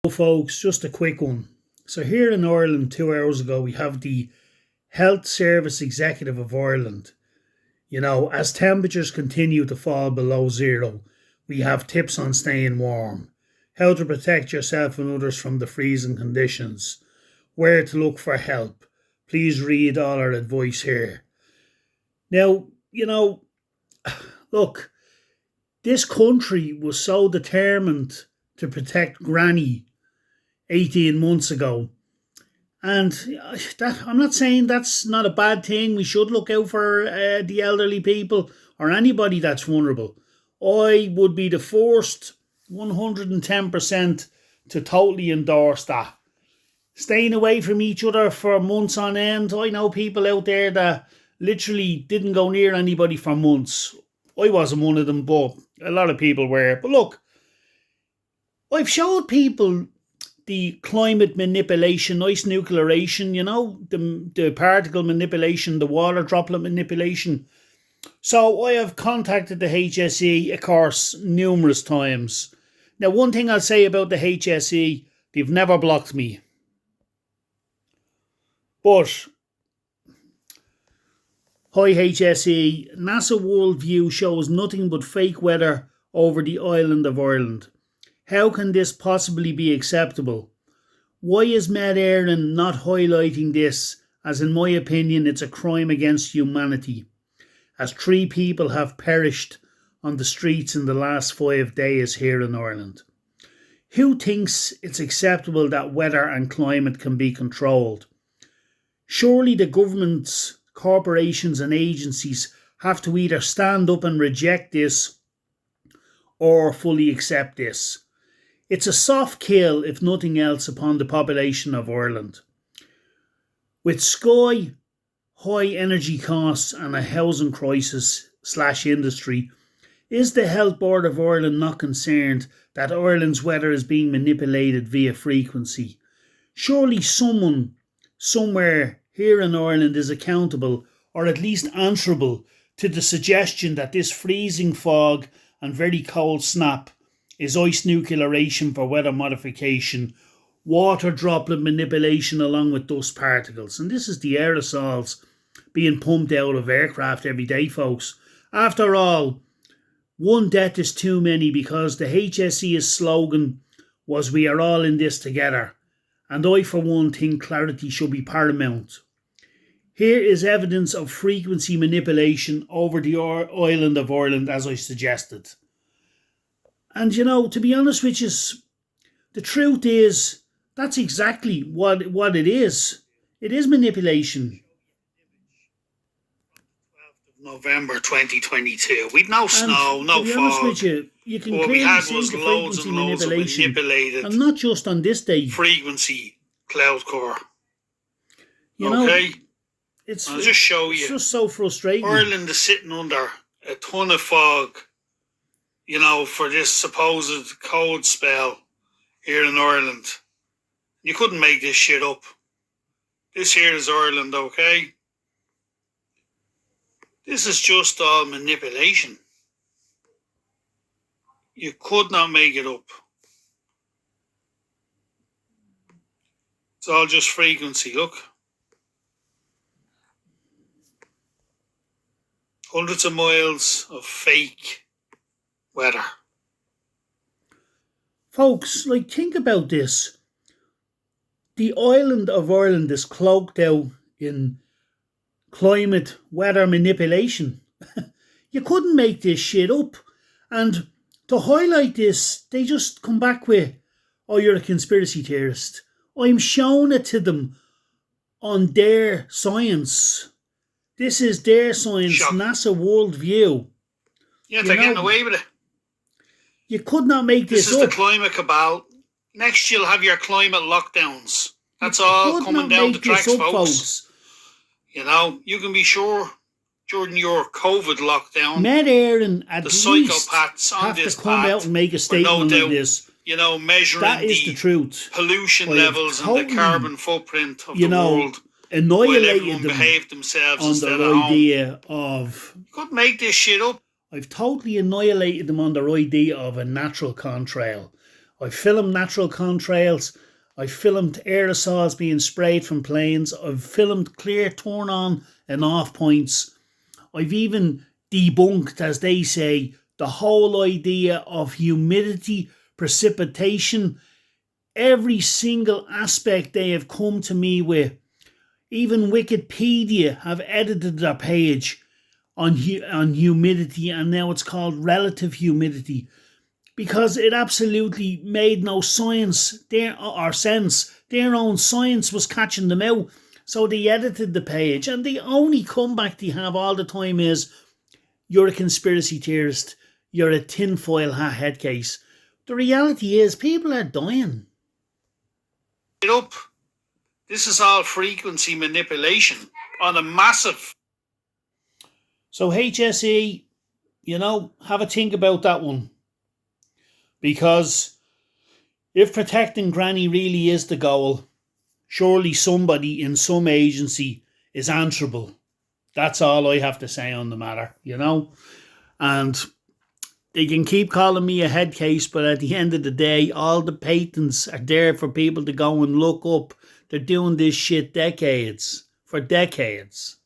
Folks, just a quick one. So here in Ireland 2 hours ago we have the Health Service Executive of Ireland. As temperatures continue to fall below zero, we have tips on staying warm, how to protect yourself and others from the freezing conditions, where to look for help. Please read all our advice here. Now, look, this country was so determined to protect Granny 18 months ago. And I'm not saying that's not a bad thing. We should look out for the elderly people or anybody that's vulnerable. I would be the first 110% to totally endorse that. Staying away from each other for months on end. I know people out there that literally didn't go near anybody for months. I wasn't one of them, but a lot of people were. But look, I've showed people the climate manipulation, ice nuclearation, the particle manipulation, the water droplet manipulation. So I have contacted the HSE, of course, numerous times. Now, one thing I'll say about the HSE, they've never blocked me. But, hi HSE, NASA Worldview shows nothing but fake weather over the island of Ireland. How can this possibly be acceptable? Why is Met Éireann not highlighting this, as in my opinion it's a crime against humanity, as 3 people have perished on the streets in the last 5 days here in Ireland? Who thinks it's acceptable that weather and climate can be controlled? Surely the governments, corporations and agencies have to either stand up and reject this or fully accept this. It's a soft kill, if nothing else, upon the population of Ireland. With sky high energy costs and a housing crisis / industry, is the Health Board of Ireland not concerned that Ireland's weather is being manipulated via frequency? Surely someone, somewhere here in Ireland is accountable, or at least answerable, to the suggestion that this freezing fog and very cold snap is ice nuclearation for weather modification, water droplet manipulation along with dust particles. And this is the aerosols being pumped out of aircraft every day, folks. After all, one death is too many, because the HSE's slogan was "We are all in this together." And I, for one, think clarity should be paramount. Here is evidence of frequency manipulation over the island of Ireland, as I suggested. And to be honest with you, the truth is, that's exactly what it is. It is manipulation. November 2022. We'd no snow, no fog. To be honest with you, you can clearly see the frequency manipulation. And not just on this day. Frequency cloud cover. Okay? I'll just show you. It's just so frustrating. Ireland is sitting under a ton of fog, for this supposed cold spell here in Ireland. You couldn't make this shit up. This here is Ireland, okay? This is just all manipulation. You could not make it up. It's all just frequency, look. Hundreds of miles of fake weather. Folks, think about this. The island of Ireland is cloaked out in climate weather manipulation. You couldn't make this shit up. And to highlight this, they just come back with, "Oh, you're a conspiracy theorist." I'm showing it to them on their science. This is their science, NASA Worldview. Yeah, they're getting away with it. You could not make this up. This is the climate cabal. Next you'll have your climate lockdowns. That's all coming down the tracks, folks. You can be sure during your COVID lockdown, Met Éireann at the least psychopaths on have this to come out and make a statement on this. Measuring that is the truth. Pollution levels and the carbon footprint of the world. Annihilated them behave themselves on their idea of... You couldn't make this shit up. I've totally annihilated them on their idea of a natural contrail. I filmed natural contrails. I filmed aerosols being sprayed from planes. I've filmed clear turn on and off points. I've even debunked, as they say, the whole idea of humidity, precipitation, every single aspect they have come to me with. Even Wikipedia have edited their page on humidity, and now it's called relative humidity, because it absolutely made no science or sense. Their own science was catching them out, so they edited the page, and the only comeback they have all the time is, you're a conspiracy theorist, you're a tinfoil hat head case. The reality is, people are dying. It up. This is all frequency manipulation on a massive. So HSE, have a think about that one. Because if protecting Granny really is the goal, surely somebody in some agency is answerable. That's all I have to say on the matter, And they can keep calling me a head case, but at the end of the day, all the patents are there for people to go and look up. They're doing this shit for decades.